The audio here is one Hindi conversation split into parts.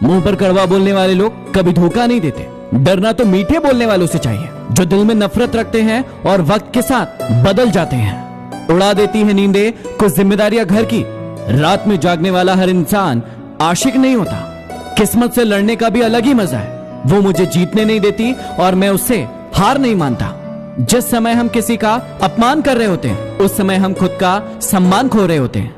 मुंह पर कड़वा बोलने वाले लोग कभी धोखा नहीं देते। डरना तो मीठे बोलने वालों से चाहिए, जो दिल में नफरत रखते हैं और वक्त के साथ बदल जाते हैं। उड़ा देती है नींदें कुछ जिम्मेदारियां घर की। रात में जागने वाला हर इंसान आशिक नहीं होता। किस्मत से लड़ने का भी अलग ही मजा है। वो मुझे जीतने नहीं देती और मैं उससे हार नहीं मानता। जिस समय हम किसी का अपमान कर रहे होते हैं, उस समय हम खुद का सम्मान खो रहे होते हैं।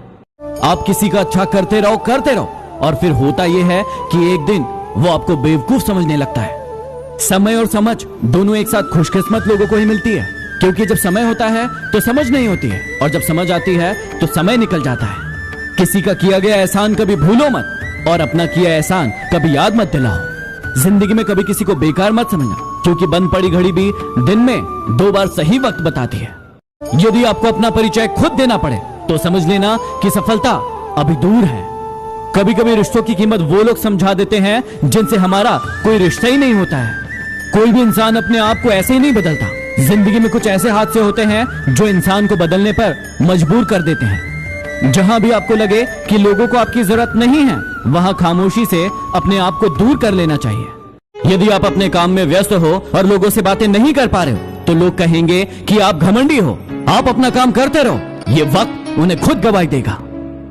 आप किसी का अच्छा करते रहो और फिर होता यह है कि एक दिन वो आपको बेवकूफ समझने लगता है। समय और समझ दोनों एक साथ खुशकिस्मत लोगों को ही मिलती है, क्योंकि जब समय होता है तो समझ नहीं होती है, और जब समझ आती है तो समय निकल जाता है। किसी का किया गया एहसान कभी भूलो मत, और अपना किया एहसान कभी याद मत दिलाओ। जिंदगी में कभी किसी को बेकार मत समझना, क्योंकि बंद पड़ी घड़ी भी दिन में 2 बार सही वक्त बताती है। यदि आपको अपना परिचय खुद देना पड़े तो समझ लेना कि सफलता अभी दूर है। कभी कभी रिश्तों की कीमत वो लोग समझा देते हैं जिनसे हमारा कोई रिश्ता ही नहीं होता है। कोई भी इंसान अपने आप को ऐसे ही नहीं बदलता। जिंदगी में कुछ ऐसे हादसे होते हैं जो इंसान को बदलने पर मजबूर कर देते हैं। जहां भी आपको लगे कि लोगों को आपकी जरूरत नहीं है, वहां खामोशी से अपने आप को दूर कर लेना चाहिए। यदि आप अपने काम में व्यस्त हो और लोगों से बातें नहीं कर पा रहे हो, तो लोग कहेंगे कि आप घमंडी हो। आप अपना काम करते रहो, ये वक्त उन्हें खुद गवाही देगा।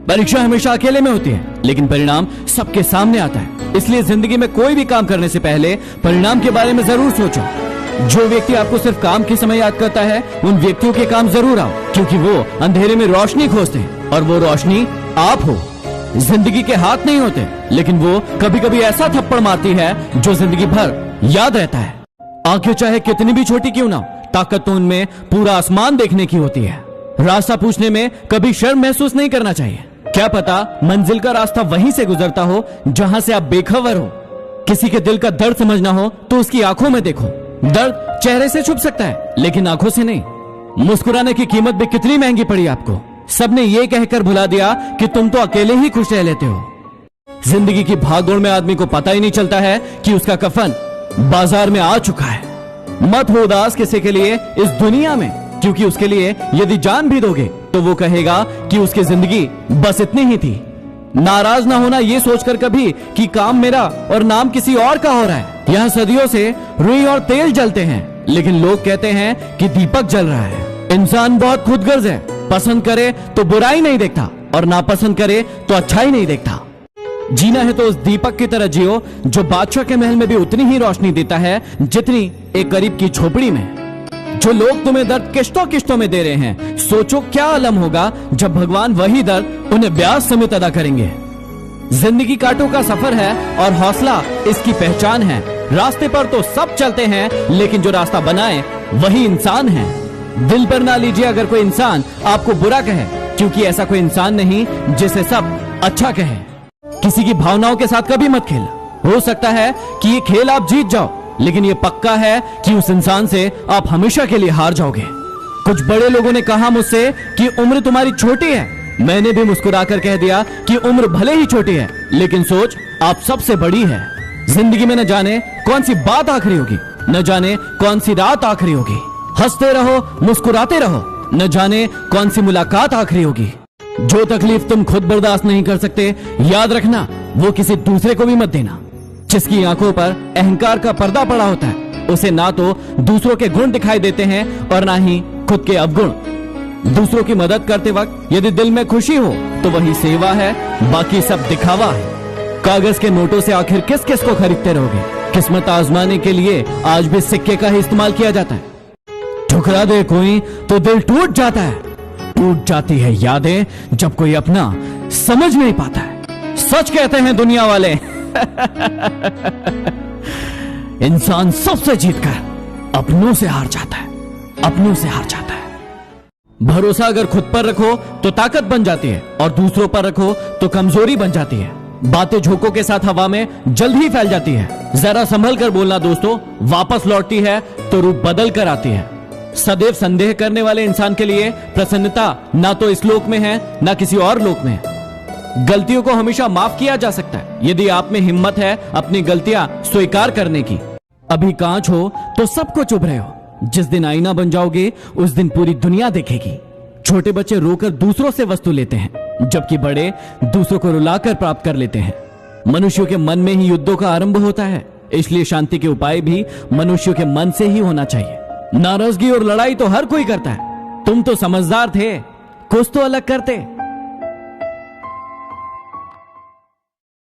परीक्षा हमेशा अकेले में होती है, लेकिन परिणाम सबके सामने आता है। इसलिए जिंदगी में कोई भी काम करने से पहले परिणाम के बारे में जरूर सोचो। जो व्यक्ति आपको सिर्फ काम के समय याद करता है, उन व्यक्तियों के काम जरूर आओ, क्योंकि वो अंधेरे में रोशनी खोजते हैं, और वो रोशनी आप हो। जिंदगी के हाथ नहीं होते, लेकिन वो कभी कभी ऐसा थप्पड़ मारती है जो जिंदगी भर याद रहता है। आंखें चाहे कितनी भी छोटी क्यों ना हो, ताकत तो उनमें पूरा आसमान देखने की होती है। रास्ता पूछने में कभी शर्म महसूस नहीं करना चाहिए। क्या पता मंजिल का रास्ता वहीं से गुजरता हो जहां से आप बेखबर हो। किसी के दिल का दर्द समझना हो तो उसकी आंखों में देखो। दर्द चेहरे से छुप सकता है, लेकिन आंखों से नहीं। मुस्कुराने की कीमत भी कितनी महंगी पड़ी आपको। सबने ये कहकर भुला दिया कि तुम तो अकेले ही खुश रह लेते हो। जिंदगी की भागदौड़ में आदमी को पता ही नहीं चलता है कि उसका कफन बाजार में आ चुका है। मत हो उदास किसी के लिए इस दुनिया में, क्योंकि उसके लिए यदि जान भी दोगे तो वो कहेगा कि उसकी जिंदगी बस इतनी ही थी। नाराज ना होना ये सोचकर कभी कि काम मेरा और नाम किसी और का हो रहा है। यहाँ सदियों से रुई और तेल जलते हैं, लेकिन लोग कहते हैं कि दीपक जल रहा है। इंसान बहुत खुदगर्ज है। पसंद करे तो बुराई नहीं देखता, और नापसंद करे तो अच्छाई नहीं देखता। जीना है तो उस दीपक की तरह जियो जो बादशाह के महल में भी उतनी ही रोशनी देता है जितनी एक गरीब की झोपड़ी में। जो लोग तुम्हें दर्द किश्तों किश्तों में दे रहे हैं, सोचो क्या अलम होगा जब भगवान वही दर्द उन्हें ब्याज समेत अदा करेंगे। जिंदगी कांटों का सफर है और हौसला इसकी पहचान है। रास्ते पर तो सब चलते हैं, लेकिन जो रास्ता बनाए वही इंसान है। दिल पर ना लीजिए अगर कोई इंसान आपको बुरा कहे, क्योंकि ऐसा कोई इंसान नहीं जिसे सब अच्छा कहे। किसी की भावनाओं के साथ कभी मत खेलना। हो सकता है कि ये खेल आप जीत जाओ, लेकिन ये पक्का है कि उस इंसान से आप हमेशा के लिए हार जाओगे। कुछ बड़े लोगों ने कहा मुझसे कि उम्र तुम्हारी छोटी है। मैंने भी मुस्कुराकर कह दिया कि उम्र भले ही छोटी है, लेकिन सोच आप सबसे बड़ी है। जिंदगी में न जाने कौन सी बात आखिरी होगी, न जाने कौन सी रात आखिरी होगी। हंसते रहो, मुस्कुराते रहो, न जाने कौन सी मुलाकात आखिरी होगी। जो तकलीफ तुम खुद बर्दाश्त नहीं कर सकते, याद रखना वो किसी दूसरे को भी मत देना। जिसकी आंखों पर अहंकार का पर्दा पड़ा होता है, उसे ना तो दूसरों के गुण दिखाई देते हैं और ना ही खुद के अवगुण। दूसरों की मदद करते वक्त यदि दिल में खुशी हो तो वही सेवा है, बाकी सब दिखावा है। कागज के नोटों से आखिर किस किस को खरीदते रहोगे। किस्मत आजमाने के लिए आज भी सिक्के का ही इस्तेमाल किया जाता है। ठुकरा दे कोई तो दिल टूट जाता है। टूट जाती है यादें जब कोई अपना समझ नहीं पाता है। सच कहते हैं दुनिया वाले इंसान सबसे जीतकर अपनों से हार जाता है, अपनों से हार जाता है। भरोसा अगर खुद पर रखो तो ताकत बन जाती है, और दूसरों पर रखो तो कमजोरी बन जाती है। बातें झोंकों के साथ हवा में जल्द ही फैल जाती है। जरा संभल कर बोलना दोस्तों, वापस लौटती है तो रूप बदल कर आती है। सदैव संदेह करने वाले इंसान के लिए प्रसन्नता ना तो इस लोक में है ना किसी और लोक में है। गलतियों को हमेशा माफ किया जा सकता है यदि आप में हिम्मत है अपनी गलतियां स्वीकार करने की। अभी कांच हो तो सबको चुभ रहे हो, जिस दिन आईना बन जाओगे उस दिन पूरी दुनिया देखेगी। छोटे बच्चे रोकर दूसरों से वस्तु लेते हैं, जबकि बड़े दूसरों को रुलाकर प्राप्त कर लेते हैं। मनुष्यों के मन में ही युद्धों का आरंभ होता है, इसलिए शांति के उपाय भी मनुष्यों के मन से ही होना चाहिए। नाराजगी और लड़ाई तो हर कोई करता है, तुम तो समझदार थे, कुछ तो अलग करते।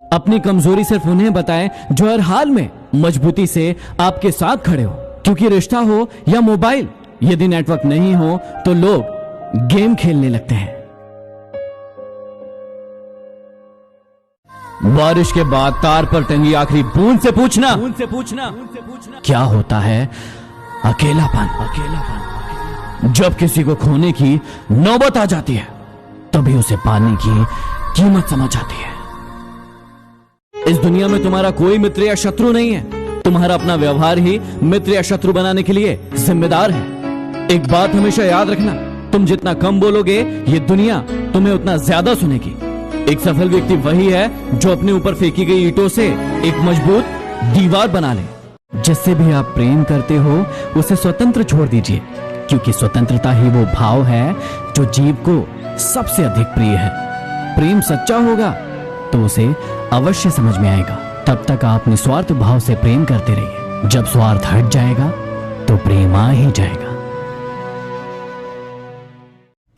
अपनी कमजोरी सिर्फ उन्हें बताएं जो हर हाल में मजबूती से आपके साथ खड़े हो, क्योंकि रिश्ता हो या मोबाइल, यदि नेटवर्क नहीं हो तो लोग गेम खेलने लगते हैं। बारिश के बाद तार पर टंगी आखिरी बूंद से पूछना क्या होता है अकेलापन। जब किसी को खोने की नौबत आ जाती है तभी उसे पाने की कीमत समझ आती है। इस दुनिया में तुम्हारा कोई मित्र या शत्रु नहीं है, तुम्हारा अपना व्यवहार ही मित्र या शत्रु बनाने के लिए जिम्मेदार है। एक बात हमेशा याद रखना, तुम जितना कम बोलोगे ये दुनिया तुम्हें उतना ज्यादा सुनेगी। एक सफल व्यक्ति वही है जो अपने ऊपर फेंकी गई ईंटों से एक मजबूत दीवार बना ले। जिससे भी आप प्रेम करते हो उसे स्वतंत्र छोड़ दीजिए, क्योंकि स्वतंत्रता ही वो भाव है जो जीव को सबसे अधिक प्रिय है। प्रेम सच्चा होगा तो उसे अवश्य समझ में आएगा। तब तक आप निस्वार्थ भाव से प्रेम करते रहिए। जब स्वार्थ हट जाएगा तो प्रेम आ ही जाएगा।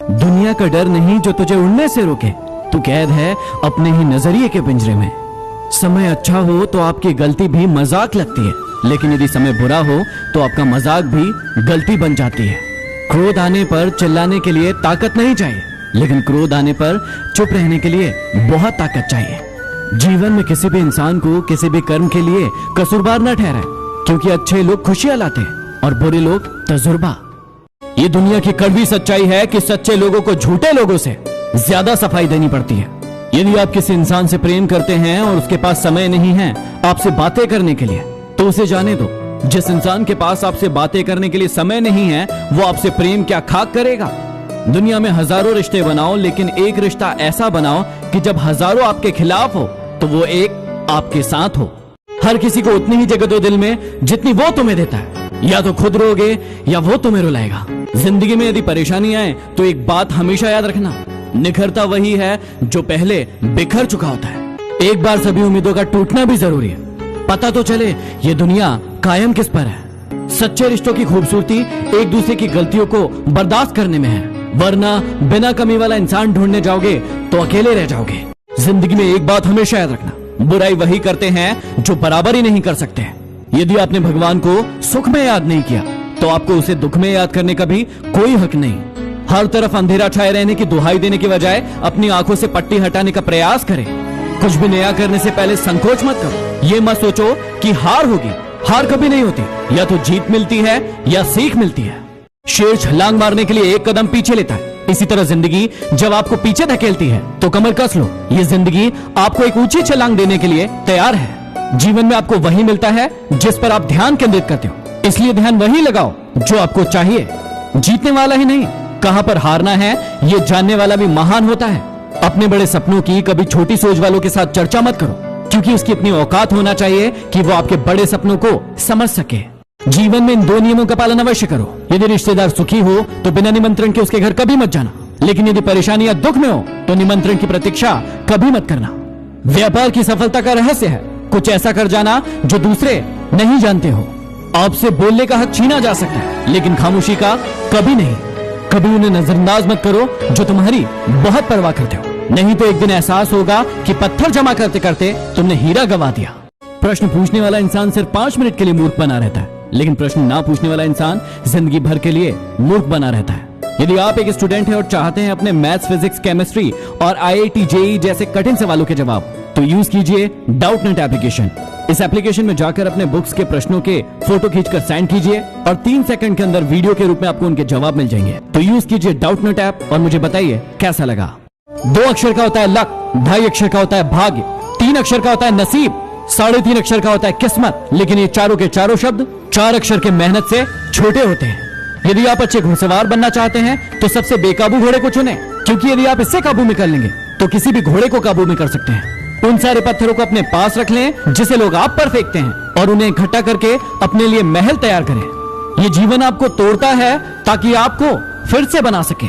दुनिया का डर नहीं जो तुझे उड़ने से रोके, तू कैद है अपने ही नजरिए के पिंजरे में। समय अच्छा हो तो आपकी गलती भी मजाक लगती है, लेकिन यदि समय बुरा हो तो आपका मजाक भी गलती बन जाती है। क्रोध आने पर चिल्लाने के लिए ताकत नहीं चाहिए, लेकिन क्रोध आने पर चुप रहने के लिए बहुत ताकत चाहिए। जीवन में किसी भी इंसान को किसी भी कर्म के लिए कसूरवार न ठहराए, क्योंकि अच्छे लोग खुशियां लाते हैं और बुरे लोग तजुर्बा। ये दुनिया की कड़वी सच्चाई है कि सच्चे लोगों को झूठे लोगों से ज्यादा सफाई देनी पड़ती है। यदि आप किसी इंसान से प्रेम करते हैं और उसके पास समय नहीं है आपसे बातें करने के लिए, तो उसे जाने दो। जिस इंसान के पास आपसे बातें करने के लिए समय नहीं है वो आपसे प्रेम क्या खाक करेगा। दुनिया में हजारों रिश्ते बनाओ, लेकिन एक रिश्ता ऐसा बनाओ कि जब हजारों आपके खिलाफ हो तो वो एक आपके साथ हो। हर किसी को उतनी ही जगह दो दिल में जितनी वो तुम्हें देता है। या तो खुद रोगे या वो तुम्हें रुलाएगा। जिंदगी में यदि परेशानी आए तो एक बात हमेशा याद रखना, निखरता वही है जो पहले बिखर चुका होता है। एक बार सभी उम्मीदों का टूटना भी जरूरी है, पता तो चले ये दुनिया कायम किस पर है। सच्चे रिश्तों की खूबसूरती एक दूसरे की गलतियों को बर्दाश्त करने में है, वरना बिना कमी वाला इंसान ढूंढने जाओगे तो अकेले रह जाओगे। जिंदगी में एक बात हमेशा याद रखना, बुराई वही करते हैं जो बराबरी नहीं कर सकते। यदि आपने भगवान को सुख में याद नहीं किया तो आपको उसे दुख में याद करने का भी कोई हक नहीं। हर तरफ अंधेरा छाए रहने की दुहाई देने की बजाय अपनी आंखों से पट्टी हटाने का प्रयास करें। कुछ भी नया करने से पहले संकोच मत करो। ये मत सोचो कि हार होगी, हार कभी नहीं होती, या तो जीत मिलती है या सीख मिलती है। शेर छलांग मारने के लिए एक कदम पीछे लेता है, इसी तरह जिंदगी जब आपको पीछे धकेलती है तो कमर कस लो। ये जिंदगी आपको एक ऊंची छलांग देने के लिए तैयार है। जीवन में आपको वही मिलता है जिस पर आप ध्यान केंद्रित करते हो, इसलिए ध्यान वही लगाओ जो आपको चाहिए। जीतने वाला ही नहीं, कहां पर हारना है ये जानने वाला भी महान होता है। अपने बड़े सपनों की कभी छोटी सोच वालों के साथ चर्चा मत करो, क्योंकि उसकी इतनी औकात होना चाहिए कि वो आपके बड़े सपनों को समझ सके। जीवन में इन दो नियमों का पालन अवश्य करो। यदि रिश्तेदार सुखी हो तो बिना निमंत्रण के उसके घर कभी मत जाना, लेकिन यदि परेशानी या दुख में हो तो निमंत्रण की प्रतीक्षा कभी मत करना। व्यापार की सफलता का रहस्य है कुछ ऐसा कर जाना जो दूसरे नहीं जानते हो। आपसे बोलने का हक छीना जा सकता है, लेकिन खामोशी का कभी नहीं। कभी उन्हें नजरअंदाज मत करो जो तुम्हारी बहुत परवाह करते हो, नहीं तो एक दिन एहसास होगा कि पत्थर जमा करते करते तुमने हीरा गवा दिया। प्रश्न पूछने वाला इंसान सिर्फ 5 मिनट के लिए मूर्ख बना रहता है, लेकिन प्रश्न ना पूछने वाला इंसान जिंदगी भर के लिए मूर्ख बना रहता है। यदि आप एक स्टूडेंट हैं और चाहते हैं अपने मैथ्स, फिजिक्स, केमिस्ट्री और IIT, JEE जैसे कठिन सवालों के जवाब, तो यूज कीजिए डाउटनेट एप्लीकेशन। इस एप्लीकेशन में जाकर अपने बुक्स के प्रश्नों के फोटो खींचकर सेंड कीजिए और 3 सेकंड के अंदर वीडियो के रूप में आपको उनके जवाब मिल जाएंगे। तो यूज कीजिए डाउटनेट ऐप और मुझे बताइए कैसा लगा। 2 अक्षर का होता है लक, 2.5 अक्षर का होता है भाग्य, 3 अक्षर का होता है नसीब, 3.5 अक्षर का होता है किस्मत, लेकिन ये चारों के चारों शब्द 4 अक्षर के मेहनत से छोटे होते हैं। यदि आप अच्छे घुड़सवार बनना चाहते हैं तो सबसे बेकाबू घोड़े को चुनें, क्योंकि यदि आप इससे काबू में कर लेंगे तो किसी भी घोड़े को काबू में कर सकते हैं। उन सारे पत्थरों को अपने पास रख लें जिसे लोग आप पर फेंकते हैं और उन्हें इकट्ठा करके अपने लिए महल तैयार करें। ये जीवन आपको तोड़ता है ताकि आपको फिर से बना सके।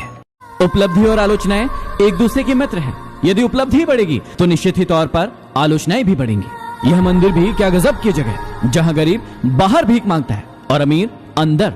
उपलब्धि और आलोचनाएं एक दूसरे के मित्र हैं। यदि उपलब्धि बढ़ेगी तो निश्चित ही तौर पर आलोचनाएं भी बढ़ेंगी। यह मंदिर भी क्या गजब की जगह है, जहां गरीब बाहर भीख मांगता है और अमीर अंदर।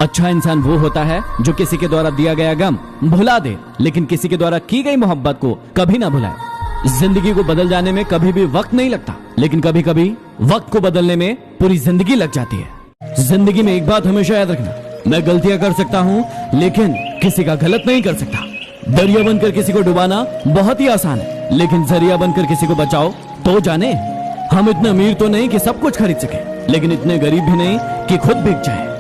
अच्छा इंसान वो होता है जो किसी के द्वारा दिया गया गम भुला दे, लेकिन किसी के द्वारा की गई मोहब्बत को कभी ना भुलाए। जिंदगी को बदल जाने में कभी भी वक्त नहीं लगता, लेकिन कभी कभी वक्त को बदलने में पूरी जिंदगी लग जाती है। जिंदगी में एक बात हमेशा याद रखना, मैं गलतियां कर सकता हूँ लेकिन किसी का गलत नहीं कर सकता। दरिया बनकर किसी को डुबाना बहुत ही आसान है, लेकिन जरिया बनकर किसी को बचाओ तो जाने। हम इतने अमीर तो नहीं कि सब कुछ खरीद सके, लेकिन इतने गरीब भी नहीं कि खुद बिक जाए।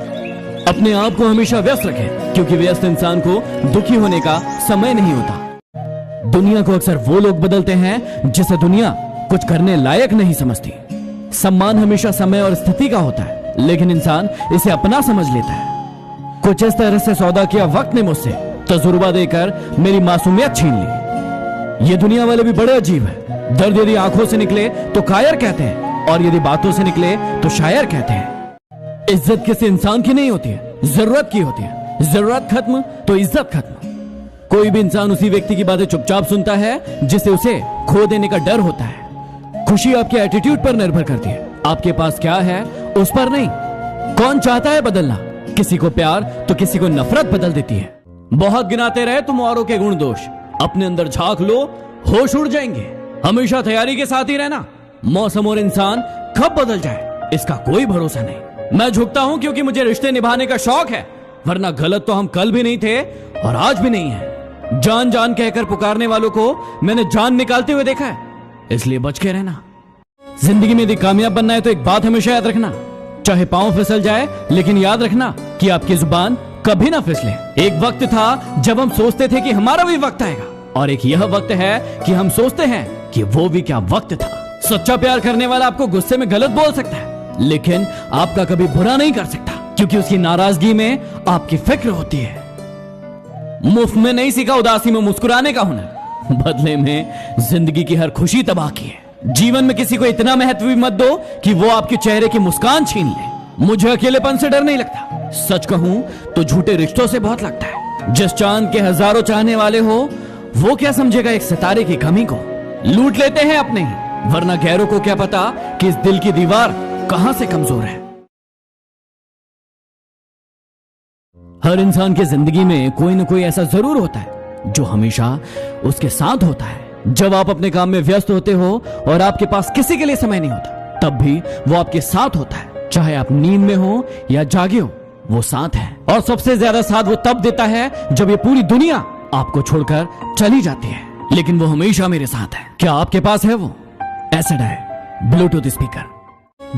अपने आप को हमेशा व्यस्त रखें, क्योंकि व्यस्त इंसान को दुखी होने का समय नहीं होता। दुनिया को अक्सर वो लोग बदलते हैं जिसे दुनिया कुछ करने लायक नहीं समझती। सम्मान हमेशा समय और स्थिति का होता है, लेकिन इंसान इसे अपना समझ लेता है। कुछ इस तरह से सौदा किया वक्त ने मुझसे, तजुर्बा देकर मेरी मासूमियत छीन ली। ये दुनिया वाले भी बड़े अजीब है। दर्द यदि आंखों से निकले तो कायर कहते हैं, और यदि बातों से निकले तो शायर कहते हैं। इज्जत किसी इंसान की नहीं होती है, जरूरत की होती है। जरूरत खत्म तो इज्जत खत्म। कोई भी इंसान उसी व्यक्ति की बातें चुपचाप सुनता है जिसे उसे खो देने का डर होता है। खुशी आपके एटीट्यूड पर निर्भर करती है, आपके पास क्या है उस पर नहीं। कौन चाहता है बदलना? किसी को प्यार तो किसी को नफरत बदल देती है। बहुत गिनाते रहे तुम औरों के गुण दोष, अपने अंदर झांक लो, होश उड़ जाएंगे। हमेशा तैयारी के साथ ही रहना, मौसम और इंसान कब बदल जाए इसका कोई भरोसा नहीं। मैं झुकता हूं क्योंकि मुझे रिश्ते निभाने का शौक है, वरना गलत तो हम कल भी नहीं थे और आज भी नहीं है। जान जान कहकर पुकारने वालों को मैंने जान निकालते हुए देखा है, इसलिए बच के रहना। जिंदगी में यदि कामयाब बनना है तो एक बात हमेशा याद रखना, चाहे पांव फिसल जाए लेकिन याद रखना कि आपकी जुबान कभी ना फिसले। एक वक्त था जब हम सोचते थे कि हमारा भी वक्त आएगा, और एक यह वक्त है कि हम सोचते हैं कि वो भी क्या वक्त था। सच्चा प्यार करने वाला आपको गुस्से में गलत बोल सकता है, लेकिन आपका कभी बुरा नहीं कर सकता, क्योंकि उसकी नाराजगी में आपकी फिक्र होती है। मुफ्त में नहीं सीखा उदासी में मुस्कुराने का हुनर, बदले में जिंदगी की हर खुशी तबाह की है। जीवन में किसी को इतना महत्व भी मत दो कि वो आपके चेहरे की मुस्कान छीन ले। मुझे अकेलेपन से डर नहीं लगता, सच कहूं तो झूठे रिश्तों से बहुत लगता है। जिस चांद के हजारों चाहने वाले हो, वो क्या समझेगा एक सितारे की कमी को। लूट लेते हैं अपने ही, वरना गैरों को क्या पता कि इस दिल की दीवार कहां से कमजोर है। हर इंसान की जिंदगी में कोई न कोई ऐसा जरूर होता है जो हमेशा उसके साथ होता है। जब आप अपने काम में व्यस्त होते हो और आपके पास किसी के लिए समय नहीं होता, तब भी वो आपके साथ होता है। चाहे आप नींद में हो या जागे हो, वो साथ है। और सबसे ज्यादा साथ वो तब देता है जब ये पूरी दुनिया आपको छोड़कर चली जाती है, लेकिन वो हमेशा मेरे साथ है। क्या आपके पास है वो? एसिड है, ब्लूटूथ स्पीकर।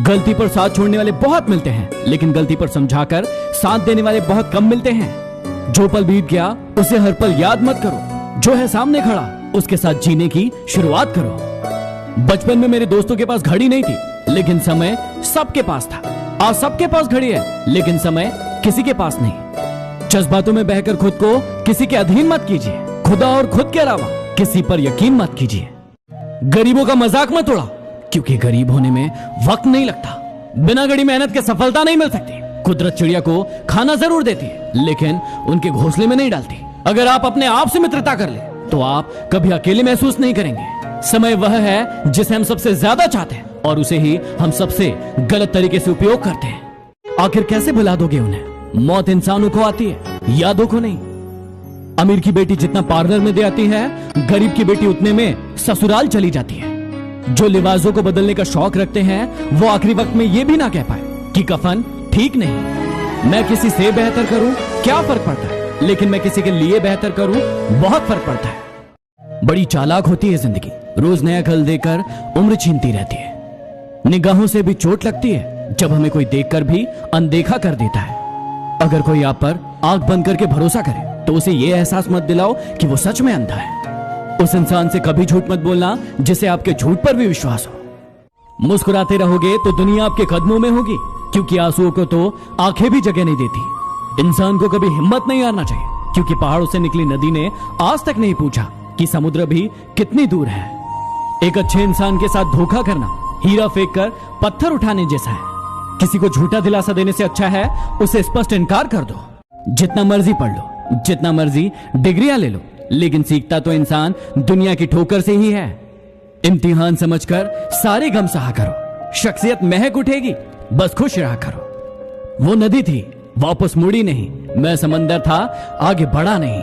गलती पर साथ छोड़ने वाले बहुत मिलते हैं, लेकिन गलती पर समझाकर साथ देने वाले बहुत कम मिलते हैं। जो पल बीत गया उसे हर पल याद मत करो, जो है सामने खड़ा उसके साथ जीने की शुरुआत करो। बचपन में मेरे दोस्तों के पास घड़ी नहीं थी, लेकिन समय सबके पास था। आज सबके पास घड़ी है, लेकिन समय किसी के पास नहीं। जज्बातों में बहकर खुद को किसी के अधीन मत कीजिए। खुदा और खुद के अलावा किसी पर यकीन मत कीजिए। गरीबों का मजाक मत उड़ाओ, क्योंकि गरीब होने में वक्त नहीं लगता। बिना कड़ी मेहनत के सफलता नहीं मिल सकती। कुदरत चिड़िया को खाना जरूर देती है, लेकिन उनके घोंसले में नहीं डालती। अगर आप अपने आप से मित्रता कर ले तो आप कभी अकेले महसूस नहीं करेंगे। समय वह है जिसे हम सबसे ज्यादा चाहते हैं, और उसे ही हम सबसे गलत तरीके से उपयोग करते हैं। आखिर कैसे भुला दोगे उन्हें? मौत इंसानों को आती है, यादों को नहीं। अमीर की बेटी जितना पार्लर में दे आती है, गरीब की बेटी उतने में ससुराल चली जाती है। जो लिबासों को बदलने का शौक रखते हैं, वो आखिरी वक्त में ये भी ना कह पाए कि कफन ठीक नहीं। मैं किसी से बेहतर करूं क्या फर्क पड़ता है, लेकिन मैं किसी के लिए बेहतर करूं बहुत फर्क पड़ता है। बड़ी चालाक होती है जिंदगी, रोज नया कल देकर उम्र छीनती रहती है। निगाहों से भी चोट लगती है जब हमें कोई देखकर भी अनदेखा कर देता है। अगर कोई आप पर आंख बंद करके भरोसा करे तो उसे यह एहसास मत दिलाओ कि वो सच में अंधा है। उस इंसान से कभी झूठ मत बोलना जिसे आपके झूठ पर भी विश्वास हो। मुस्कुराते रहोगे तो दुनिया आपके कदमों में होगी, क्योंकि आंसुओं को तो आंखें भी जगह नहीं देती। इंसान को कभी हिम्मत नहीं हारना चाहिए, क्योंकि पहाड़ों से निकली नदी ने आज तक नहीं पूछा कि समुद्र भी कितनी दूर है। एक अच्छे इंसान के साथ धोखा करना हीरा फेंक कर पत्थर उठाने जैसा है। किसी को झूठा दिलासा देने से अच्छा है उसे स्पष्ट इनकार कर दो। जितना मर्जी पढ़ लो, जितना मर्जी डिग्रियां ले लो, लेकिन सीखता तो इंसान दुनिया की ठोकर से ही है। इम्तिहान समझकर सारे गम सहा करो, शख्सियत महक उठेगी, बस खुश रहा करो। वो नदी थी, वापस मुड़ी नहीं, मैं समंदर था, आगे बढ़ा नहीं।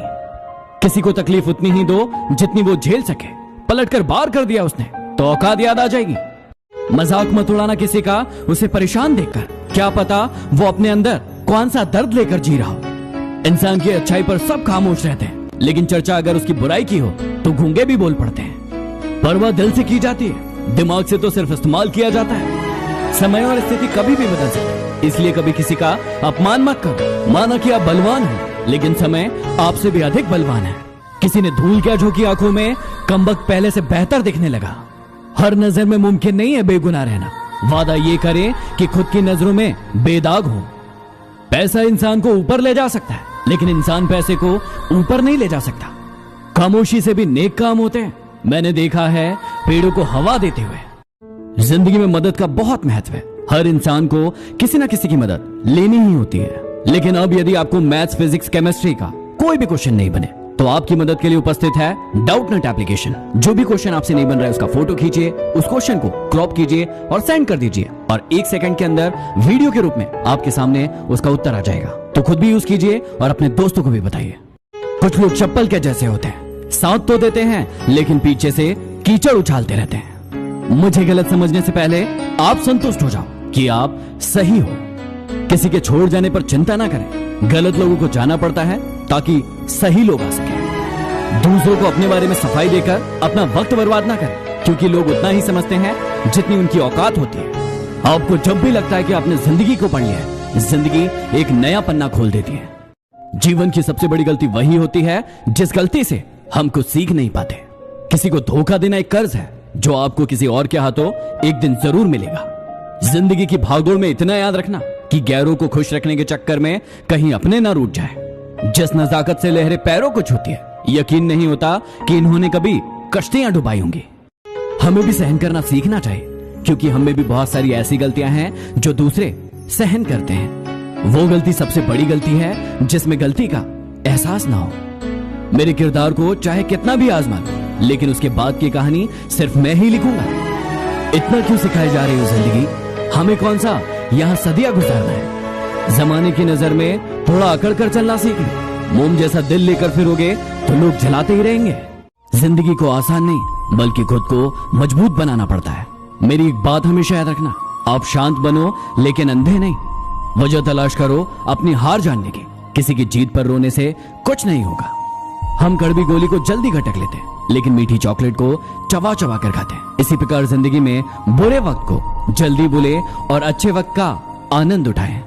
किसी को तकलीफ उतनी ही दो जितनी वो झेल सके, पलटकर बार कर दिया उसने तो औकात याद आ जाएगी। मजाक मत उड़ाना किसी का उसे परेशान देखकर, क्या पता वो अपने अंदर कौन सा दर्द लेकर जी रहा हो। इंसान की अच्छाई पर सब खामोश रहते हैं, लेकिन चर्चा अगर उसकी बुराई की हो तो गूंगे भी बोल पड़ते हैं। परवाह दिल से की जाती है, दिमाग से तो सिर्फ इस्तेमाल किया जाता है। समय और स्थिति कभी भी बदल सकती है, इसलिए कभी किसी का अपमान मत करो। माना कि आप बलवान हो, लेकिन समय आपसे भी अधिक बलवान है। किसी ने धूल क्या झोंकी आंखों में, कमबख्त पहले से बेहतर दिखने लगा। हर नजर में मुमकिन नहीं है बेगुनाह रहना। वादा ये करें कि खुद की नजरों में बेदाग हो। पैसा इंसान को ऊपर ले जा सकता है, लेकिन इंसान पैसे को ऊपर नहीं ले जा सकता। खामोशी से भी नेक काम होते हैं। मैंने देखा है पेड़ों को हवा देते हुए। जिंदगी में मदद का बहुत महत्व है। हर इंसान को किसी ना किसी की मदद लेनी ही होती है। लेकिन अब यदि आपको मैथ्स, फिजिक्स, केमिस्ट्री का कोई भी क्वेश्चन नहीं बने तो आपकी मदद के लिए उपस्थित है डाउटनेट एप्लीकेशन। जो भी क्वेश्चन आपसे नहीं बन रहा है उसका फोटो खींचिए, उस क्वेश्चन को क्रॉप कीजिए और सेंड कर दीजिए, और 1 सेकंड के अंदर वीडियो के रूप में आपके सामने उसका उत्तर आ जाएगा। तो खुद भी यूज कीजिए और अपने दोस्तों को भी बताइए। कुछ लोग चप्पल के जैसे होते हैं, साथ तो देते हैं लेकिन पीछे से कीचड़ उछालते रहते हैं। मुझे गलत समझने से पहले आप संतुष्ट हो जाओ कि आप सही हो। किसी के छोड़ जाने पर चिंता ना करें। गलत लोगों को जाना पड़ता है ताकि सही लोग आ सके। दूसरों को अपने बारे में सफाई देकर अपना वक्त बर्बाद ना करें, क्योंकि लोग उतना ही समझते हैं जितनी उनकी औकात होती है। आपको जब भी लगता है कि आपने जिंदगी को पढ़ लिया है, जिंदगी एक नया पन्ना खोल देती है। जीवन की सबसे बड़ी गलती वही होती है जिस गलती से हम कुछ सीख नहीं पाते। किसी को धोखा देना एक कर्ज है जो आपको किसी और के हाथों एक दिन जरूर मिलेगा। जिंदगी की भागदौड़ में इतना याद रखना कि गैरों को खुश रखने के चक्कर में कहीं अपने ना रूठ जाए। जिस नजाकत से लहरें पैरों को छूती है, यकीन नहीं होता कि इन्होंने कभी कश्तियां डुबाई होंगी। हमें भी सहन करना सीखना चाहिए, क्योंकि हमें भी बहुत सारी ऐसी गलतियां हैं जो दूसरे सहन करते हैं। वो गलती सबसे बड़ी गलती है जिसमें गलती का एहसास ना हो। मेरे किरदार को चाहे कितना भी आजमा लो, लेकिन उसके बाद की कहानी सिर्फ मैं ही लिखूंगा। इतना क्यों सिखाई जा रही हो जिंदगी? हमें कौन सा यहाँ सदियां गुजारना है? जमाने की नजर में थोड़ा अकड़ कर चलना सीख लो। मोम जैसा दिल लेकर फिरोगे तो लोग जलाते ही रहेंगे। जिंदगी को आसान नहीं बल्कि खुद को मजबूत बनाना पड़ता है। मेरी एक बात हमेशा याद रखना, आप शांत बनो लेकिन अंधे नहीं। वजह तलाश करो अपनी हार जानने की। किसी की जीत पर रोने से कुछ नहीं होगा। हम कड़वी गोली को जल्दी घटक लेते हैं, लेकिन मीठी चॉकलेट को चबा चबा कर खाते हैं। इसी प्रकार जिंदगी में बुरे वक्त को जल्दी भूले और अच्छे वक्त का आनंद उठाएं।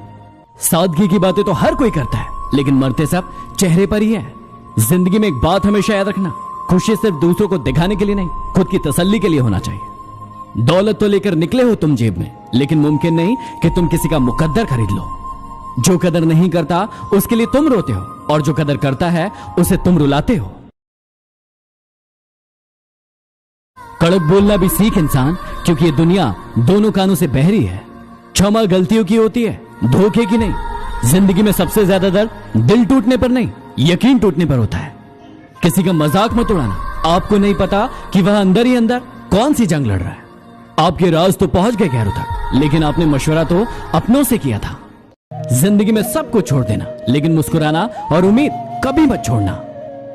सादगी की बातें तो हर कोई करता है, लेकिन मरते सब चेहरे पर ही है। जिंदगी में एक बात हमेशा याद रखना, खुशी सिर्फ दूसरों को दिखाने के लिए नहीं, खुद की तसल्ली के लिए होना चाहिए। दौलत तो लेकर निकले हो तुम जेब में, लेकिन मुमकिन नहीं कि तुम किसी का मुकद्दर खरीद लो। जो कदर नहीं करता उसके लिए तुम रोते हो, और जो कदर करता है उसे तुम रुलाते हो। कड़क बोलना भी सीख इंसान, क्योंकि ये दुनिया दोनों कानों से बहरी है। क्षमा गलतियों की होती है, धोखे की नहीं। जिंदगी में सबसे ज्यादा दर्द दिल टूटने पर नहीं, यकीन टूटने पर होता है। किसी का मजाक मत उड़ाना। आपको नहीं पता कि वह अंदर ही अंदर कौन सी जंग लड़ रहा है। आपके राज तो पहुंच गए गैरों तक, लेकिन आपने मशवरा तो अपनों से किया था। जिंदगी में सब कुछ छोड़ देना, लेकिन मुस्कुराना और उम्मीद कभी मत छोड़ना।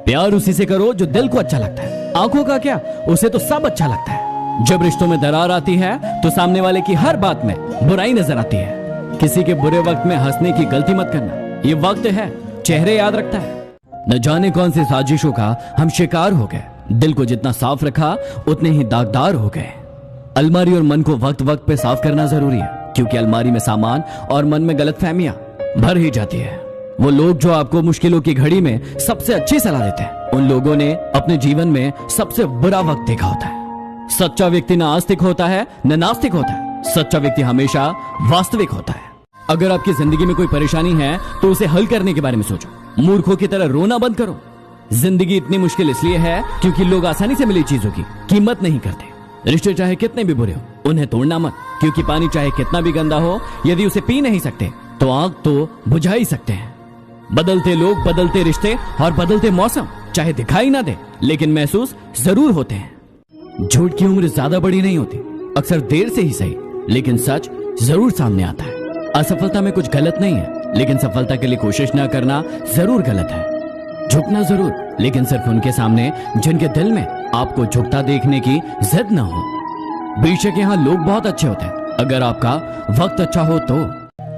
प्यार उसी से करो जो दिल को अच्छा लगता है। आंखों का क्या, उसे तो सब अच्छा लगता है। जब रिश्तों में दरार आती है तो सामने वाले की हर बात में बुराई नजर आती है। किसी के बुरे वक्त में हंसने की गलती मत करना। ये वक्त है, चेहरे याद रखता है। न जाने कौन सी साजिशों का हम शिकार हो गए। दिल को जितना साफ रखा उतने ही दागदार हो गए। अलमारी और मन को वक्त वक्त पे साफ करना जरूरी है, क्योंकि अलमारी में सामान और मन में गलतफहमियां भर ही जाती है। वो लोग जो आपको मुश्किलों की घड़ी में सबसे अच्छी सलाह देते हैं, उन लोगों ने अपने जीवन में सबसे बुरा वक्त देखा होता है। सच्चा व्यक्ति न आस्तिक होता है न नास्तिक होता है। सच्चा व्यक्ति हमेशा वास्तविक होता है। अगर आपकी जिंदगी में कोई परेशानी है तो उसे हल करने के बारे में सोचो। मूर्खों की तरह रोना बंद करो। जिंदगी इतनी मुश्किल इसलिए है क्योंकि लोग आसानी से मिली चीजों की कीमत नहीं करते। रिश्ते चाहे कितने भी बुरे हो, उन्हें तोड़ना मत, क्योंकि पानी चाहे कितना भी गंदा हो, यदि उसे पी नहीं सकते तो आग तो बुझा ही सकते हैं। बदलते लोग, बदलते रिश्ते और बदलते मौसम चाहे दिखाई ना दे, लेकिन महसूस जरूर होते हैं। झूठ की उम्र ज्यादा बड़ी नहीं होती, अक्सर देर से ही सही, लेकिन सच जरूर सामने आता है। असफलता में कुछ गलत नहीं है, लेकिन सफलता के लिए कोशिश ना करना जरूर गलत है। झुकना जरूर, लेकिन सिर्फ उनके सामने जिनके दिल में आपको झुकता देखने की जिद ना हो। बेशक यहाँ लोग बहुत अच्छे होते हैं, अगर आपका वक्त अच्छा हो तो।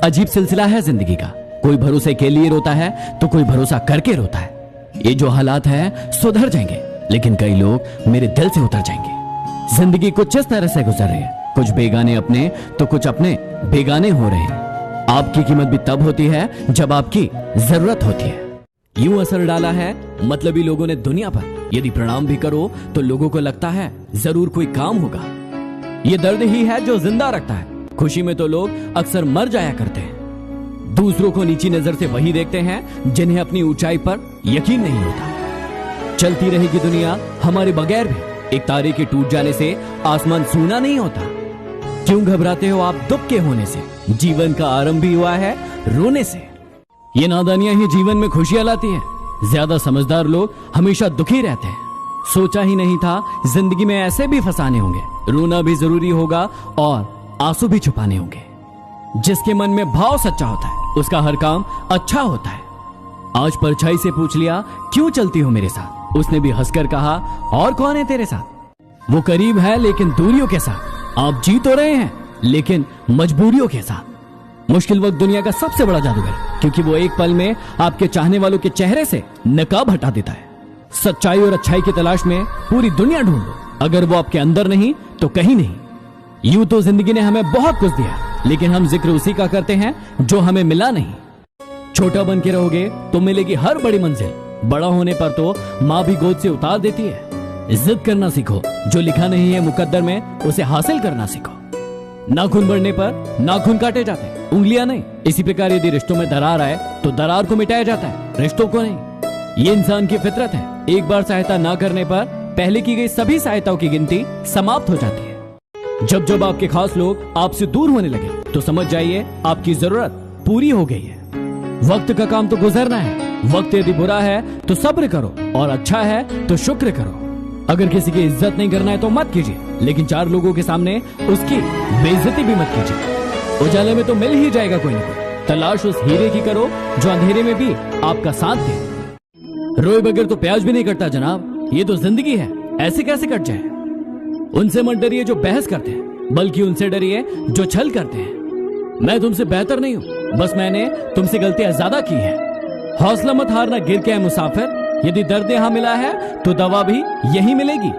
अजीब सिलसिला है जिंदगी का, कोई भरोसे के लिए रोता है तो कोई भरोसा करके रोता है। ये जो हालात है सुधर जाएंगे, लेकिन कई लोग मेरे दिल से उतर जाएंगे। जिंदगी कुछ इस तरह से गुजर रही है, कुछ बेगाने अपने तो कुछ अपने बेगाने हो रहे हैं। आपकी कीमत भी तब होती है जब आपकी जरूरत होती है। यूं असर डाला है मतलबी लोगों ने दुनिया पर, यदि प्रणाम भी करो तो लोगों को लगता है जरूर कोई काम होगा। ये दर्द ही है जो जिंदा रखता है, खुशी में तो लोग अक्सर मर जाया करते हैं। दूसरों को नीची नजर से वही देखते हैं जिन्हें अपनी ऊंचाई पर यकीन नहीं होता। चलती रहेगी दुनिया हमारे बगैर भी, एक तारे के टूट जाने से आसमान सूना नहीं होता। क्यों घबराते हो आप दुबके होने से, जीवन का आरंभ भी हुआ है रोने से। ये नादानियां ही जीवन में खुशियां लाती है। ज्यादा समझदार लोग हमेशा दुखी रहते हैं। सोचा ही नहीं था जिंदगी में ऐसे भी फसाने होंगे, रोना भी जरूरी होगा और आंसू भी छुपाने होंगे। जिसके मन में भाव सच्चा होता है उसका हर काम अच्छा होता है। आज परछाई से पूछ लिया क्यों चलती हो मेरे साथ, उसने भी हंसकर कहा और कौन है तेरे साथ। वो करीब है लेकिन दूरियों के साथ, आप जी तो रहे हैं लेकिन मजबूरियों के साथ। मुश्किल वक्त दुनिया का सबसे बड़ा जादूगर, क्योंकि वो एक पल में आपके चाहने वालों के चेहरे से नकाब हटा देता है। सच्चाई और अच्छाई की तलाश में पूरी दुनिया ढूंढ लो, अगर वो आपके अंदर नहीं तो कहीं नहीं। यूं तो जिंदगी ने हमें बहुत कुछ दिया, लेकिन हम जिक्र उसी का करते हैं जो हमें मिला नहीं। छोटा बन के रहोगे तो मिलेगी हर बड़ी मंजिल, बड़ा होने पर तो माँ भी गोद से उतार देती है। जिद करना सीखो, जो लिखा नहीं है मुकद्दर में उसे हासिल करना सीखो। नाखून बढ़ने पर नाखून काटे जाते हैं, उंगलियां नहीं। इसी प्रकार यदि रिश्तों में दरार आए तो दरार को मिटाया जाता है, रिश्तों को नहीं। ये इंसान की फितरत है, एक बार सहायता ना करने पर पहले की गई सभी सहायताओं की गिनती समाप्त हो जाती है। जब जब आपके खास लोग आपसे दूर होने लगे तो समझ जाइए आपकी जरूरत पूरी हो गई है। वक्त का काम तो गुजरना है। वक्त यदि बुरा है तो सब्र करो और अच्छा है तो शुक्र करो। अगर किसी की इज्जत नहीं करना है तो मत कीजिए, लेकिन चार लोगों के सामने उसकी बेइज्जती भी मत कीजिए। उजाले में तो मिल ही जाएगा कोई ना कोई। तलाश उस हीरे की करो जो अंधेरे में भी आपका साथ दे। रोए बगैर तो प्याज भी नहीं कटता जनाब, ये तो जिंदगी है, ऐसे कैसे कट जाए। उनसे मत डरिए जो बहस करते हैं, बल्कि उनसे डरिए जो छल करते हैं। मैं तुमसे बेहतर नहीं हूं, बस मैंने तुमसे गलतियां ज्यादा की है। हौसला मत हारना गिर के है मुसाफिर, यदि दर्द यहां मिला है तो दवा भी यही मिलेगी।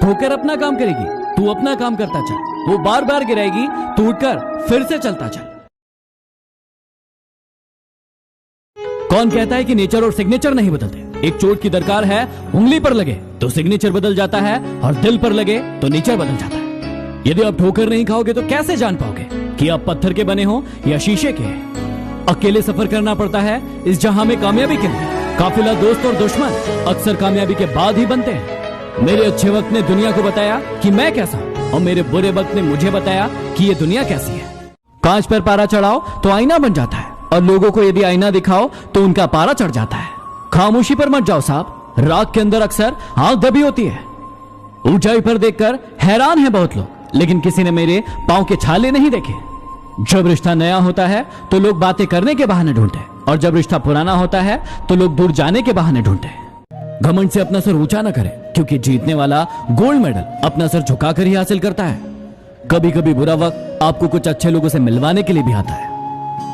ठोकर अपना काम करेगी, तू अपना काम करता चल। वो बार बार गिराएगी, तू उठकर फिर से चलता चल। कौन कहता है कि नेचर और सिग्नेचर नहीं बदलते। एक चोट की दरकार है, उंगली पर लगे तो सिग्नेचर बदल जाता है और दिल पर लगे तो नेचर बदल जाता है। यदि आप ठोकर नहीं खाओगे तो कैसे जान पाओगे कि आप पत्थर के बने हो या शीशे के। अकेले सफर करना पड़ता है इस जहां में कामयाबी के लिए। काफिला दोस्त और दुश्मन अक्सर कामयाबी के बाद ही बनते हैं। मेरे अच्छे वक्त ने दुनिया को बताया कि मैं कैसा हूं, और मेरे बुरे वक्त ने मुझे बताया कि ये दुनिया कैसी है। कांच पर पारा चढ़ाओ तो आईना बन जाता है, और लोगों को यदि आईना दिखाओ तो उनका पारा चढ़ जाता है। खामोशी पर मत जाओ साहब, राग के अंदर अक्सर आग दबी होती है। ऊंचाई पर देखकर हैरान है बहुत लोग, लेकिन किसी ने मेरे पांव के छाले नहीं देखे। जब रिश्ता नया होता है तो लोग बातें करने के बहाने ढूंढते हैं, और जब रिश्ता पुराना होता है तो लोग दूर जाने के बहाने ढूंढते हैं। घमंड से अपना सर ऊंचा न करें, क्योंकि जीतने वाला गोल्ड मेडल अपना सर झुकाकर ही हासिल करता है। कभी कभी बुरा वक्त आपको कुछ अच्छे लोगों से मिलवाने के लिए भी आता है।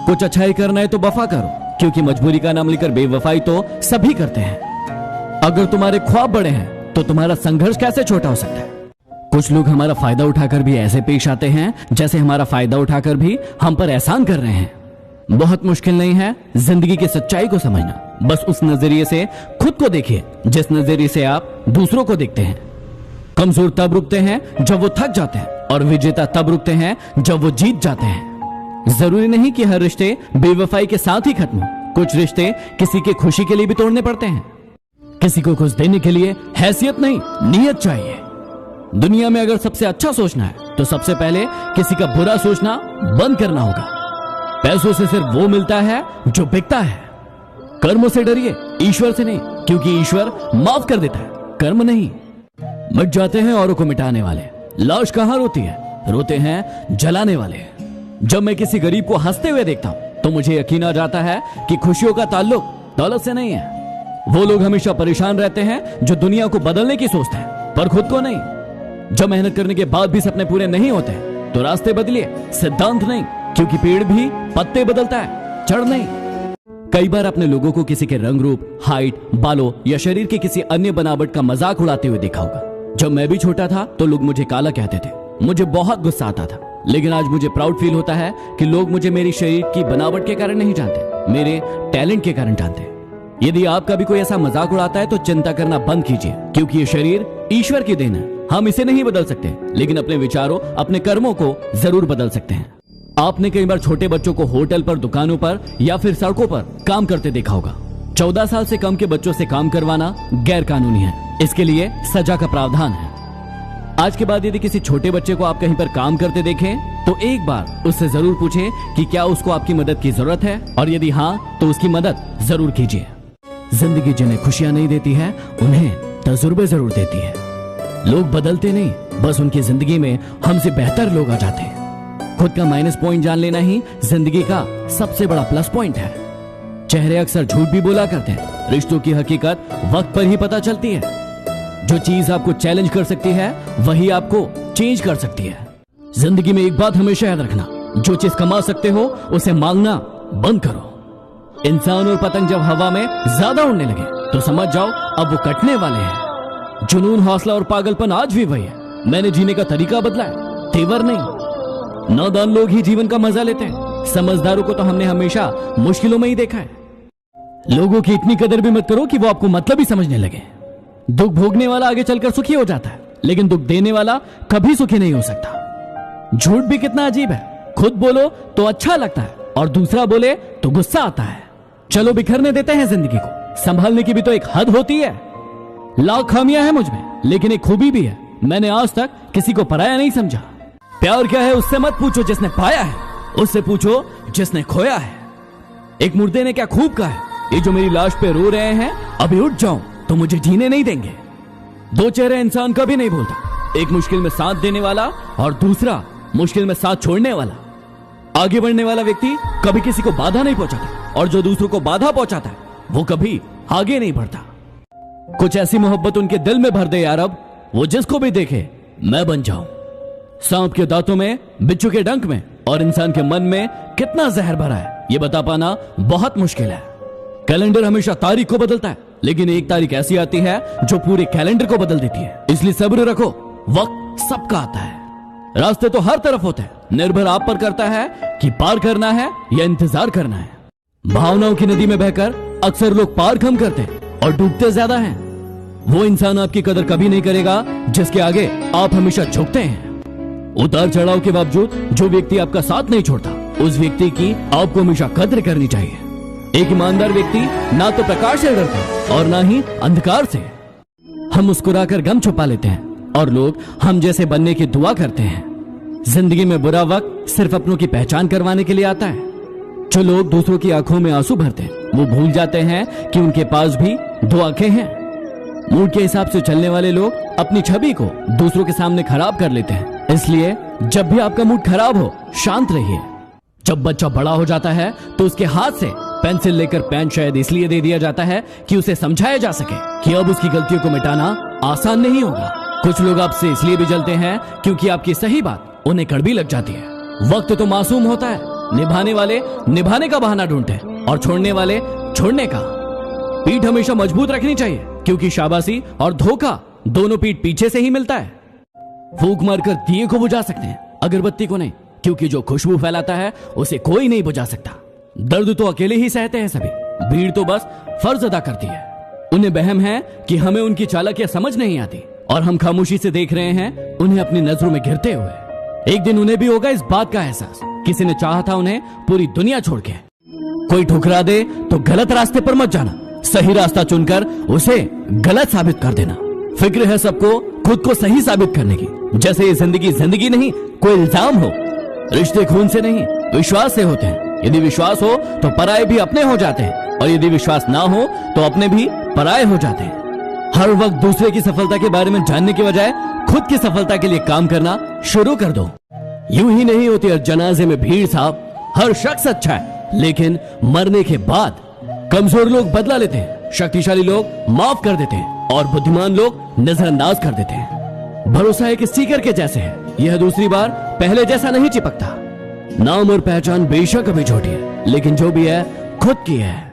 कुछ अच्छाई करना है तो वफा करो, क्योंकि मजबूरी का नाम लेकर बेवफाई तो सभी करते हैं। अगर तुम्हारे ख्वाब बड़े हैं तो तुम्हारा संघर्ष कैसे छोटा हो सकता है। कुछ लोग हमारा फायदा उठाकर भी ऐसे पेश आते हैं जैसे हमारा फायदा उठाकर भी हम पर एहसान कर रहे हैं। बहुत मुश्किल नहीं है जिंदगी की सच्चाई को समझना, बस उस नजरिए से खुद को देखिए जिस नजरिए से आप दूसरों को देखते हैं। कमजोर तब रुकते हैं जब वो थक जाते हैं, और विजेता तब रुकते हैं जब वो जीत जाते हैं। जरूरी नहीं कि हर रिश्ते बेवफाई के साथ ही खत्म हो। कुछ रिश्ते किसी की खुशी के लिए भी तोड़ने पड़ते हैं। किसी को कुछ देने के लिए हैसियत नहीं, नीयत चाहिए। दुनिया में अगर सबसे अच्छा सोचना है तो सबसे पहले किसी का बुरा सोचना बंद करना होगा। पैसों से सिर्फ वो मिलता है जो बिकता है। कर्मों से डरिए, ईश्वर से नहीं, क्योंकि ईश्वर माफ कर देता है, कर्म नहीं। मिट जाते हैं औरों को मिटाने वाले। लाश कहाँ रोती है? रोते हैं जलाने वाले। जब मैं किसी गरीब को हंसते हुए देखता हूँ तो मुझे यकीन आ जाता है कि खुशियों का ताल्लुक दौलत से नहीं है। वो लोग हमेशा परेशान रहते हैं जो दुनिया को बदलने की सोचते हैं पर खुद को नहीं। जब मेहनत करने के बाद भी सपने पूरे नहीं होते तो रास्ते बदलिए, सिद्धांत नहीं, क्योंकि पेड़ भी पत्ते बदलता है, जड़ नहीं। कई बार अपने लोगों को किसी के रंग रूप, हाइट, बालों या शरीर के किसी अन्य बनावट का मजाक उड़ाते हुए देखा होगा। जब मैं भी छोटा था तो लोग मुझे काला कहते थे, मुझे बहुत गुस्सा आता था। लेकिन आज मुझे प्राउड फील होता है कि लोग मुझे मेरी शरीर की बनावट के कारण नहीं जानते, मेरे टैलेंट के कारण जानते हैं। यदि आपका भी कोई ऐसा मजाक उड़ाता है तो चिंता करना बंद कीजिए, क्योंकि ये शरीर ईश्वर की देन है। हम इसे नहीं बदल सकते, लेकिन अपने विचारों, अपने कर्मों को जरूर बदल सकते हैं। आपने कई बार छोटे बच्चों को होटल पर, दुकानों पर या फिर सड़कों पर काम करते देखा होगा। 14 साल से कम के बच्चों से काम करवाना गैर कानूनी है, इसके लिए सजा का प्रावधान है। आज के बाद यदि किसी छोटे बच्चे को आप कहीं पर काम करते देखें तो एक बार उससे जरूर पूछें कि क्या उसको आपकी मदद की जरूरत है, और यदि हाँ तो उसकी मदद जरूर कीजिए। जिंदगी जिन्हें खुशियां नहीं देती है उन्हें तजुर्बे जरूर देती है। लोग बदलते नहीं, बस उनकी जिंदगी में हमसे बेहतर लोग आ जाते हैं। खुद का माइनस पॉइंट जान लेना ही जिंदगी का सबसे बड़ा प्लस पॉइंट है। चेहरे अक्सर झूठ भी बोला करते हैं, रिश्तों की हकीकत वक्त पर ही पता चलती है। जो चीज आपको चैलेंज कर सकती है वही आपको चेंज कर सकती है। जिंदगी में एक बात हमेशा याद रखना, जो चीज कमा सकते हो उसे मांगना बंद करो। इंसान और पतंग जब हवा में ज्यादा उड़ने लगे तो समझ जाओ अब वो कटने वाले हैं। जुनून, हौसला और पागलपन आज भी वही है। मैंने जीने का तरीका बदला है, तेवर नहीं। नादान लोग ही जीवन का मजा लेते हैं, समझदारों को तो हमने हमेशा मुश्किलों में ही देखा है। लोगों की इतनी कदर भी मत करो कि वो आपको मतलब ही समझने लगे। दुख भोगने वाला आगे चलकर सुखी हो जाता है, लेकिन दुख देने वाला कभी सुखी नहीं हो सकता। झूठ भी कितना अजीब है, खुद बोलो तो अच्छा लगता है और दूसरा बोले तो गुस्सा आता है। चलो बिखरने देते हैं जिंदगी को, संभालने की भी तो एक हद होती है। लाख खामियां हैं मुझ में, लेकिन एक खूबी भी है, मैंने आज तक किसी को पराया नहीं समझा। प्यार क्या है उससे मत पूछो जिसने पाया है, उससे पूछो जिसने खोया है। एक मुर्दे ने क्या खूब कहा है, ये जो मेरी लाश पे रो रहे हैं अभी उठ जाऊं तो मुझे जीने नहीं देंगे। दो चेहरे इंसान कभी नहीं बोलता, एक मुश्किल में साथ देने वाला और दूसरा मुश्किल में साथ छोड़ने वाला। आगे बढ़ने वाला व्यक्ति कभी किसी को बाधा नहीं पहुंचाता, और जो दूसरों को बाधा पहुंचाता है वो कभी आगे नहीं बढ़ता। कुछ ऐसी मोहब्बत उनके दिल में भर दे यार अब, वो जिसको भी देखे मैं बन जाऊं। सांप के दांतों में, बिच्छू के डंक में और इंसान के मन में कितना जहर भरा है ये बता पाना बहुत मुश्किल है। कैलेंडर हमेशा तारीख को बदलता है, लेकिन एक तारीख ऐसी आती है जो पूरे कैलेंडर को बदल देती है। इसलिए सब्र रखो, वक्त सबका आता है। रास्ते तो हर तरफ होते हैं, निर्भर आप पर करता है कि पार करना है या इंतजार करना है। भावनाओं की नदी में बहकर अक्सर लोग पार कम करते हैं और डूबते ज्यादा हैं। वो इंसान आपकी कदर कभी नहीं करेगा जिसके आगे आप हमेशा झुकते हैं। उतार चढ़ाव के बावजूद जो व्यक्ति आपका साथ नहीं छोड़ता, उस व्यक्ति की आपको हमेशा कद्र करनी चाहिए। एक ईमानदार व्यक्ति ना तो प्रकाश से डरता और ना ही अंधकार से। हम मुस्कुराकर गम छुपा लेते हैं और लोग हम जैसे बनने की दुआ करते हैं। जिंदगी में बुरा वक्त सिर्फ अपनों की पहचान करवाने के लिए आता है। जो लोग दूसरों की आंखों में आंसू भरते हैं वो भूल जाते हैं कि उनके पास भी दो आंखें हैं। मूड के हिसाब से चलने वाले लोग अपनी छवि को दूसरों के सामने खराब कर लेते हैं। इसलिए जब भी आपका मूड खराब हो, शांत रहिए। जब बच्चा बड़ा हो जाता है तो उसके हाथ से पेंसिल लेकर पेन शायद इसलिए दे दिया जाता है कि उसे समझाया जा सके कि अब उसकी गलतियों को मिटाना आसान नहीं होगा। कुछ लोग आपसे इसलिए भी जलते हैं क्योंकि आपकी सही बात उन्हें कड़वी लग जाती है। वक्त तो मासूम होता है, निभाने वाले निभाने का बहाना ढूंढते हैं और छोड़ने वाले छोड़ने का। पीठ हमेशा मजबूत रखनी चाहिए, क्योंकि शाबाशी और धोखा दोनों पीठ पीछे से ही मिलता है। फूंक मारकर दिए को बुझा सकते हैं, अगरबत्ती को नहीं, क्योंकि जो खुशबू फैलाता है उसे कोई नहीं बुझा सकता। दर्द तो अकेले ही सहते हैं सभी, भीड़ तो बस फर्ज अदा करती है। उन्हें वहम है कि हमें उनकी चालाकियां समझ नहीं आती और हम खामोशी से देख रहे हैं उन्हें अपनी नजरों में गिरते हुए। एक दिन उन्हें भी होगा इस बात का एहसास, किसी ने चाहा था उन्हें पूरी दुनिया छोड़ के। कोई ठुकरा दे तो गलत रास्ते पर मत जाना, सही रास्ता चुनकर उसे गलत साबित कर देना। फिक्र है सबको खुद को सही साबित करने की, जैसे ये जिंदगी जिंदगी नहीं कोई इल्जाम हो। रिश्ते खून से नहीं विश्वास से होते हैं। यदि विश्वास हो तो पराये भी अपने हो जाते हैं, और यदि विश्वास ना हो तो अपने भी पराये हो जाते हैं। हर वक्त दूसरे की सफलता के बारे में जानने के बजाय खुद की सफलता के लिए काम करना शुरू कर दो। यूं ही नहीं होती हर जनाजे में भीड़ साहब। हर शख्स अच्छा है, लेकिन मरने के बाद कमजोर लोग बदला लेते हैं, शक्तिशाली लोग माफ कर देते हैं और बुद्धिमान लोग नजरअंदाज कर देते हैं। भरोसा एक स्टिकर के जैसे है, यह दूसरी बार पहले जैसा नहीं चिपकता। नाम और पहचान बेशक अभी छोटी है, लेकिन जो भी है खुद की है।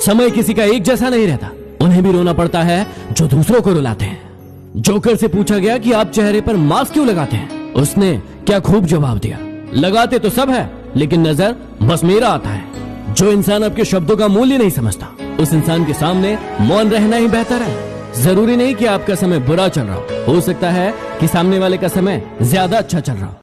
समय किसी का एक जैसा नहीं रहता, उन्हें भी रोना पड़ता है जो दूसरों को रुलाते हैं। जोकर से पूछा गया कि आप चेहरे पर मास्क क्यों लगाते हैं, उसने क्या खूब जवाब दिया, लगाते तो सब है, लेकिन नजर बस मेरा आता है। जो इंसान आपके शब्दों का मूल्य नहीं समझता, उस इंसान के सामने मौन रहना ही बेहतर है। जरूरी नहीं कि आपका समय बुरा चल रहा हो सकता है कि सामने वाले का समय ज्यादा अच्छा चल रहा हो।